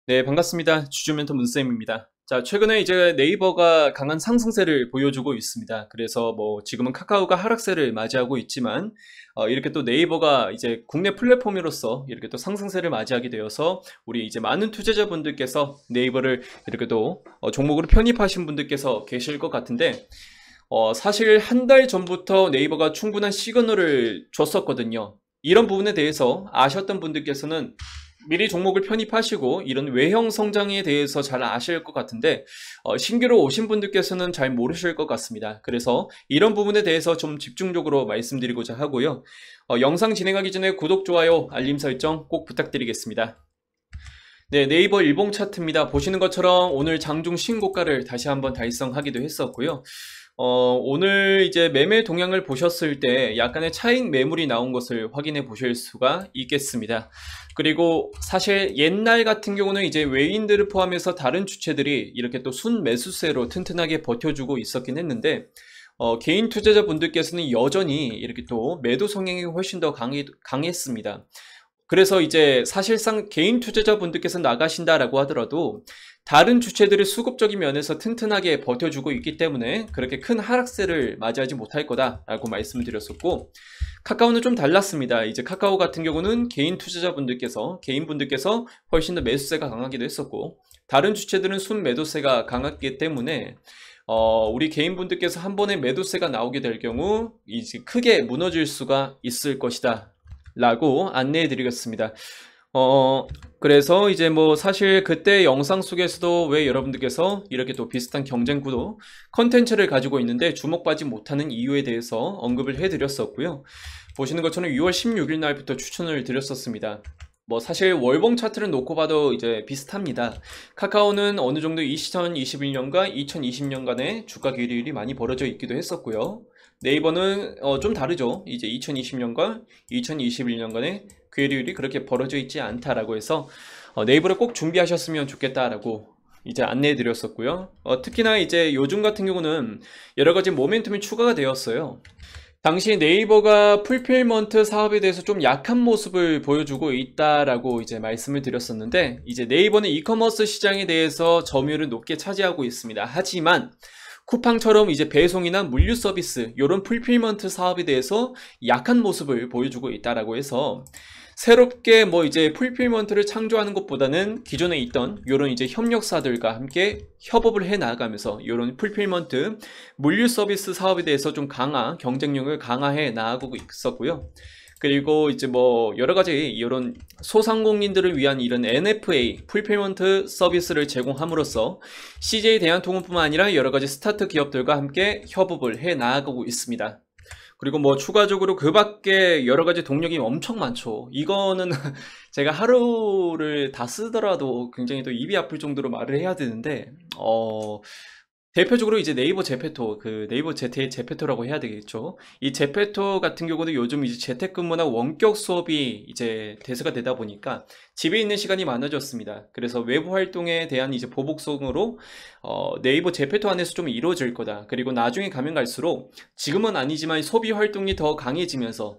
네, 반갑습니다. 주주멘토 문쌤입니다. 자, 최근에 이제 네이버가 강한 상승세를 보여주고 있습니다. 그래서 뭐 지금은 카카오가 하락세를 맞이하고 있지만 이렇게 또 네이버가 이제 국내 플랫폼으로서 이렇게 또 상승세를 맞이하게 되어서 우리 이제 많은 투자자분들께서 네이버를 이렇게 또 종목으로 편입하신 분들께서 계실 것 같은데 사실 한 달 전부터 네이버가 충분한 시그널을 줬었거든요. 이런 부분에 대해서 아셨던 분들께서는 미리 종목을 편입하시고 이런 외형 성장에 대해서 잘 아실 것 같은데 신규로 오신 분들께서는 잘 모르실 것 같습니다. 그래서 이런 부분에 대해서 좀 집중적으로 말씀드리고자 하고요. 영상 진행하기 전에 구독, 좋아요, 알림 설정 꼭 부탁드리겠습니다. 네, 네이버 일봉 차트입니다. 보시는 것처럼 오늘 장중 신고가를 다시 한번 달성하기도 했었고요. 오늘 이제 매매 동향을 보셨을 때 약간의 차익 매물이 나온 것을 확인해 보실 수가 있겠습니다. 그리고 사실 옛날 같은 경우는 이제 외인들을 포함해서 다른 주체들이 이렇게 또 순매수세로 튼튼하게 버텨주고 있었긴 했는데 개인 투자자분들께서는 여전히 이렇게 또 매도 성향이 훨씬 더 강했습니다. 그래서 이제 사실상 개인 투자자분들께서 나가신다라고 하더라도 다른 주체들이 수급적인 면에서 튼튼하게 버텨주고 있기 때문에 그렇게 큰 하락세를 맞이하지 못할 거다라고 말씀을 드렸었고, 카카오는 좀 달랐습니다. 이제 카카오 같은 경우는 개인분들께서 훨씬 더 매수세가 강하기도 했었고, 다른 주체들은 순매도세가 강했기 때문에 우리 개인분들께서 한 번에 매도세가 나오게 될 경우 이제 크게 무너질 수가 있을 것이다 라고 안내해 드리겠습니다. 그래서 이제 뭐 사실 그때 영상 속에서도 왜 여러분들께서 이렇게 또 비슷한 경쟁 구도 컨텐츠를 가지고 있는데 주목받지 못하는 이유에 대해서 언급을 해 드렸었고요. 보시는 것처럼 6월 16일 날부터 추천을 드렸었습니다. 뭐 사실 월봉 차트를 놓고 봐도 이제 비슷합니다. 카카오는 어느 정도 2021년과 2020년간의 주가 괴리율이 많이 벌어져 있기도 했었고요. 네이버는 좀 다르죠. 이제 2020년과 2021년간의 괴리율이 그렇게 벌어져 있지 않다라고 해서 네이버를 꼭 준비하셨으면 좋겠다라고 이제 안내해 드렸었고요. 특히나 이제 요즘 같은 경우는 여러 가지 모멘텀이 추가가 되었어요. 당시 네이버가 풀필먼트 사업에 대해서 좀 약한 모습을 보여주고 있다라고 이제 말씀을 드렸었는데, 이제 네이버는 이커머스 시장에 대해서 점유율을 높게 차지하고 있습니다. 하지만 쿠팡처럼 이제 배송이나 물류 서비스 이런 풀필먼트 사업에 대해서 약한 모습을 보여주고 있다라고 해서 새롭게 뭐 이제 풀필먼트를 창조하는 것보다는 기존에 있던 이런 이제 협력사들과 함께 협업을 해 나가면서 이런 풀필먼트 물류 서비스 사업에 대해서 좀 경쟁력을 강화해 나가고 있었고요. 그리고 이제 뭐 여러 가지 이런 소상공인들을 위한 이런 NFA 풀필먼트 서비스를 제공함으로써 CJ 대한통운뿐만 아니라 여러 가지 스타트 기업들과 함께 협업을 해 나가고 있습니다. 그리고 뭐 추가적으로 그 밖에 여러 가지 동력이 엄청 많죠. 이거는 제가 하루를 다 쓰더라도 굉장히 또 입이 아플 정도로 말을 해야 되는데, 대표적으로 이제 네이버 제페토, 그 네이버 제트의 제페토라고 해야 되겠죠. 이 제페토 같은 경우는 요즘 이제 재택근무나 원격 수업이 이제 대세가 되다 보니까 집에 있는 시간이 많아졌습니다. 그래서 외부 활동에 대한 이제 보복성으로 네이버 제페토 안에서 좀 이루어질 거다. 그리고 나중에 가면 갈수록 지금은 아니지만 소비 활동이 더 강해지면서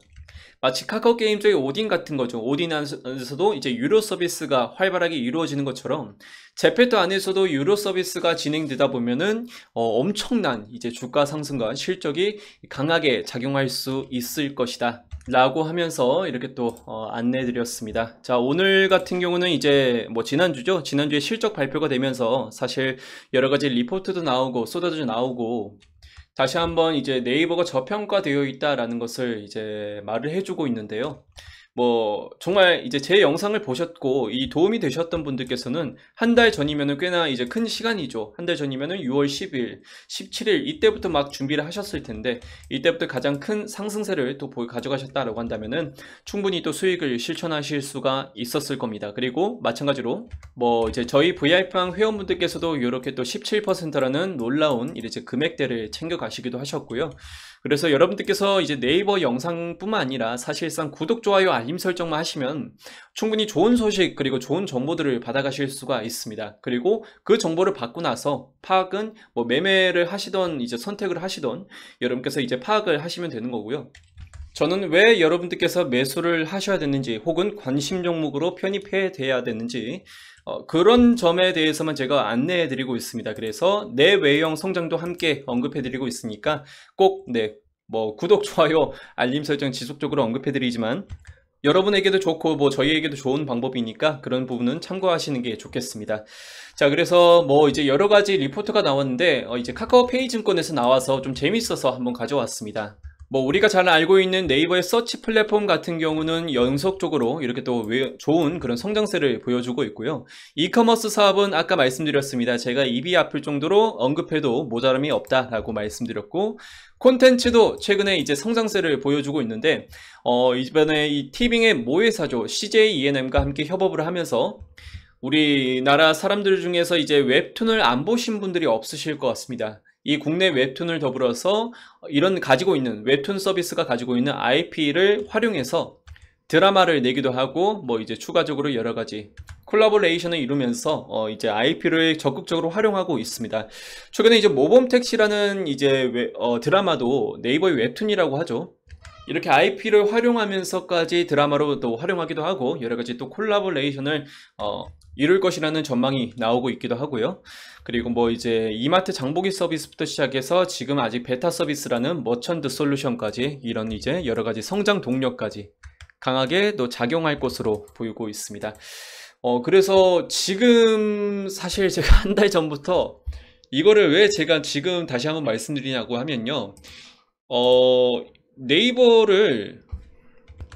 마치 카카오 게임 쪽의 오딘 같은 거죠. 오딘 안에서도 이제 유료 서비스가 활발하게 이루어지는 것처럼 제페토 안에서도 유료 서비스가 진행되다 보면은 엄청난 이제 주가 상승과 실적이 강하게 작용할 수 있을 것이다 라고 하면서 이렇게 또 안내해 드렸습니다. 자, 오늘 같은 경우는 이제 뭐 지난주죠. 지난주에 실적 발표가 되면서 사실 여러 가지 리포트도 나오고 쏟아져 나오고 다시 한번 이제 네이버가 저평가되어 있다라는 것을 이제 말을 해주고 있는데요. 뭐 정말 이제 제 영상을 보셨고 이 도움이 되셨던 분들께서는 한 달 전이면은 꽤나 이제 큰 시간이죠. 한 달 전이면은 6월 10일, 17일 이때부터 막 준비를 하셨을 텐데 이때부터 가장 큰 상승세를 또 가져가셨다라고 한다면은 충분히 또 수익을 실천하실 수가 있었을 겁니다. 그리고 마찬가지로 뭐 이제 저희 VIP방 회원분들께서도 이렇게 또 17%라는 놀라운 이제 금액대를 챙겨 가시기도 하셨고요. 그래서 여러분들께서 이제 네이버 영상뿐만 아니라 사실상 구독, 좋아요, 알림 설정만 하시면 충분히 좋은 소식 그리고 좋은 정보들을 받아가실 수가 있습니다. 그리고 그 정보를 받고 나서 파악은 뭐 매매를 하시던 이제 선택을 하시던 여러분께서 이제 파악을 하시면 되는 거고요. 저는 왜 여러분들께서 매수를 하셔야 되는지 혹은 관심 종목으로 편입해 돼야 되는지 그런 점에 대해서만 제가 안내해 드리고 있습니다. 그래서 내 외형 성장도 함께 언급해 드리고 있으니까 꼭 뭐 구독, 좋아요, 알림 설정 지속적으로 언급해 드리지만 여러분에게도 좋고 뭐 저희에게도 좋은 방법이니까 그런 부분은 참고하시는 게 좋겠습니다. 자, 그래서 뭐 이제 여러 가지 리포트가 나왔는데 이제 카카오페이 증권에서 나와서 좀 재밌어서 한번 가져왔습니다. 뭐 우리가 잘 알고 있는 네이버의 서치 플랫폼 같은 경우는 연속적으로 이렇게 또 좋은 그런 성장세를 보여주고 있고요. 이커머스 사업은 아까 말씀드렸습니다. 제가 입이 아플 정도로 언급해도 모자람이 없다라고 말씀드렸고, 콘텐츠도 최근에 이제 성장세를 보여주고 있는데 이번에 이 티빙의 모회사죠, CJ ENM과 함께 협업을 하면서 우리나라 사람들 중에서 이제 웹툰을 안 보신 분들이 없으실 것 같습니다. 이 국내 웹툰을 더불어서 이런 가지고 있는 웹툰 서비스가 가지고 있는 IP를 활용해서 드라마를 내기도 하고 뭐 이제 추가적으로 여러 가지 콜라보레이션을 이루면서 이제 IP를 적극적으로 활용하고 있습니다. 최근에 이제 모범택시라는 이제 드라마도 네이버의 웹툰이라고 하죠. 이렇게 IP를 활용하면서까지 드라마로 또 활용하기도 하고 여러 가지 또 콜라보레이션을 이룰 것이라는 전망이 나오고 있기도 하고요. 그리고 뭐 이제 이마트 장보기 서비스부터 시작해서 지금 아직 베타 서비스라는 머천트 솔루션까지 이런 이제 여러 가지 성장 동력까지 강하게 또 작용할 것으로 보이고 있습니다. 그래서 지금 사실 제가 한 달 전부터 이거를 왜 제가 지금 다시 한번 말씀드리냐고 하면요. 네이버를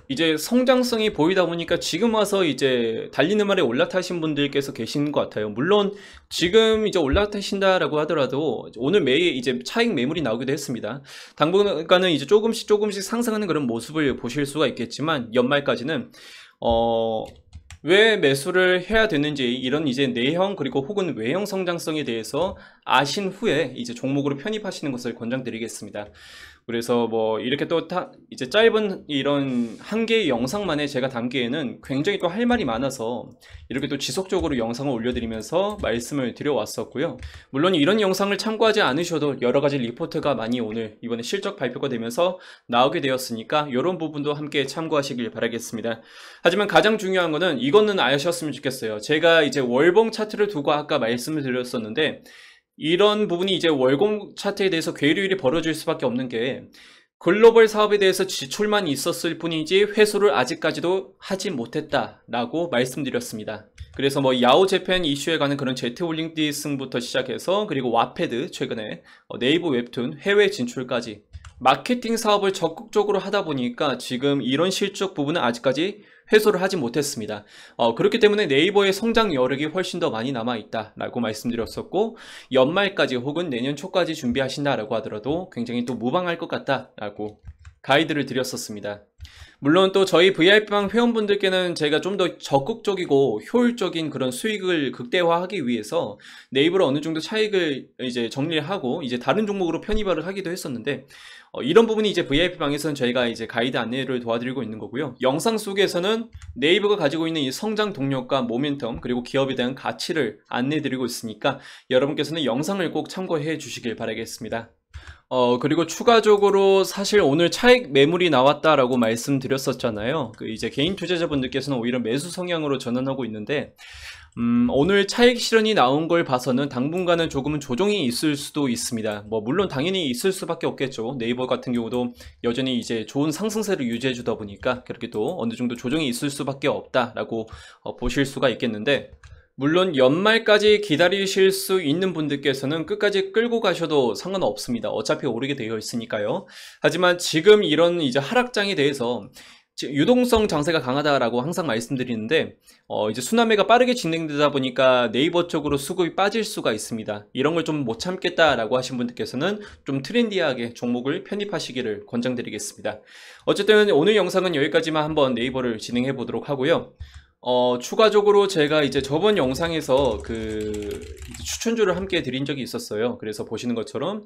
이제 성장성이 보이다 보니까 지금 와서 이제 달리는 말에 올라타신 분들께서 계신 것 같아요. 물론 지금 이제 올라타신다라고 하더라도 오늘 매일 이제 차익 매물이 나오기도 했습니다. 당분간은 이제 조금씩 상승하는 그런 모습을 보실 수가 있겠지만 연말까지는 왜 매수를 해야 되는지 이런 이제 내형 그리고 혹은 외형 성장성에 대해서 아신 후에 이제 종목으로 편입하시는 것을 권장드리겠습니다. 그래서 뭐 이렇게 또 이제 짧은 이런 한 개의 영상만에 제가 담기에는 굉장히 또 할 말이 많아서 이렇게 또 지속적으로 영상을 올려드리면서 말씀을 드려왔었고요. 물론 이런 영상을 참고하지 않으셔도 여러 가지 리포트가 많이 오늘 이번에 실적 발표가 되면서 나오게 되었으니까 이런 부분도 함께 참고하시길 바라겠습니다. 하지만 가장 중요한 거는 이거는 아셨으면 좋겠어요. 제가 이제 월봉 차트를 두고 아까 말씀을 드렸었는데 이런 부분이 이제 월봉 차트에 대해서 괴리율이 벌어질 수밖에 없는 게 글로벌 사업에 대해서 지출만 있었을 뿐이지 회수를 아직까지도 하지 못했다라고 말씀드렸습니다. 그래서 뭐 야오 재팬 이슈에 관한 그런 제트홀딩스부터 시작해서 그리고 와패드 최근에 네이버 웹툰 해외 진출까지 마케팅 사업을 적극적으로 하다 보니까 지금 이런 실적 부분은 아직까지 회수를 하지 못했습니다. 그렇기 때문에 네이버의 성장 여력이 훨씬 더 많이 남아있다 라고 말씀드렸었고 연말까지 혹은 내년 초까지 준비하신다라고 하더라도 굉장히 또 무방할 것 같다 라고 가이드를 드렸었습니다. 물론 또 저희 VIP방 회원분들께는 제가 좀 더 적극적이고 효율적인 그런 수익을 극대화하기 위해서 네이버로 어느 정도 차익을 이제 정리를 하고 이제 다른 종목으로 편입을 하기도 했었는데 이런 부분이 이제 VIP방에서는 저희가 이제 가이드 안내를 도와드리고 있는 거고요. 영상 속에서는 네이버가 가지고 있는 이 성장 동력과 모멘텀 그리고 기업에 대한 가치를 안내드리고 있으니까 여러분께서는 영상을 꼭 참고해 주시길 바라겠습니다. 그리고 추가적으로 사실 오늘 차익 매물이 나왔다라고 말씀드렸었잖아요. 이제 개인 투자자분들께서는 오히려 매수 성향으로 전환하고 있는데 오늘 차익 실현이 나온 걸 봐서는 당분간은 조금은 조정이 있을 수도 있습니다. 뭐 물론 당연히 있을 수밖에 없겠죠. 네이버 같은 경우도 여전히 이제 좋은 상승세를 유지해 주다 보니까 그렇게 또 어느 정도 조정이 있을 수밖에 없다라고 보실 수가 있겠는데 물론 연말까지 기다리실 수 있는 분들께서는 끝까지 끌고 가셔도 상관없습니다. 어차피 오르게 되어 있으니까요. 하지만 지금 이런 이제 하락장에 대해서 유동성 장세가 강하다라고 항상 말씀드리는데 이제 순환매가 빠르게 진행되다 보니까 네이버 쪽으로 수급이 빠질 수가 있습니다. 이런 걸 좀 못 참겠다라고 하신 분들께서는 좀 트렌디하게 종목을 편입하시기를 권장드리겠습니다. 어쨌든 오늘 영상은 여기까지만 한번 네이버를 진행해 보도록 하고요. 추가적으로 제가 이제 저번 영상에서 추천주를 함께 드린 적이 있었어요. 그래서 보시는 것처럼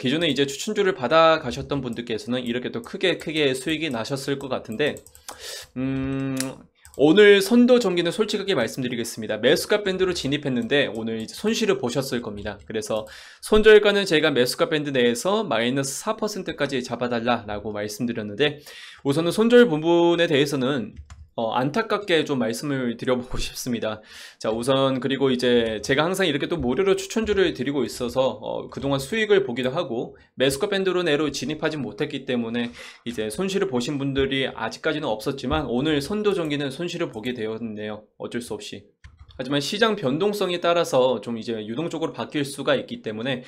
기존에 이제 추천주를 받아 가셨던 분들께서는 이렇게 또 크게 수익이 나셨을 것 같은데 오늘 선도 전기는 솔직하게 말씀드리겠습니다. 매수가 밴드로 진입했는데 오늘 이제 손실을 보셨을 겁니다. 그래서 손절가는 제가 매수가 밴드 내에서 마이너스 4%까지 잡아달라라고 말씀드렸는데 우선은 손절 부분에 대해서는 안타깝게 좀 말씀을 드려보고 싶습니다. 자, 우선 그리고 이제 제가 항상 이렇게 또 무료로 추천주를 드리고 있어서 그동안 수익을 보기도 하고 매수가 밴드로 내로 진입하지 못했기 때문에 이제 손실을 보신 분들이 아직까지는 없었지만 오늘 선도전기는 손실을 보게 되었네요. 어쩔 수 없이. 하지만 시장 변동성에 따라서 좀 이제 유동적으로 바뀔 수가 있기 때문에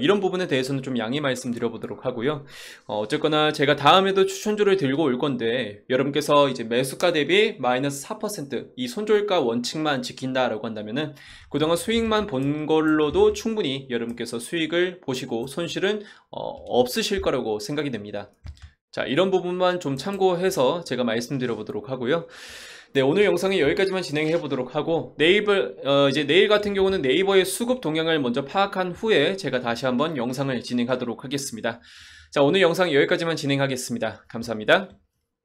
이런 부분에 대해서는 좀 양해 말씀드려보도록 하고요. 어쨌거나 제가 다음에도 추천주를 들고 올 건데 여러분께서 이제 매수가 대비 마이너스 4% 이 손절가 원칙만 지킨다라고 한다면은 그동안 수익만 본 걸로도 충분히 여러분께서 수익을 보시고 손실은 없으실 거라고 생각이 됩니다. 자, 이런 부분만 좀 참고해서 제가 말씀드려 보도록 하고요. 네, 오늘 영상은 여기까지만 진행해 보도록 하고 이제 내일 같은 경우는 네이버의 수급 동향을 먼저 파악한 후에 제가 다시 한번 영상을 진행하도록 하겠습니다. 자, 오늘 영상 여기까지만 진행하겠습니다. 감사합니다.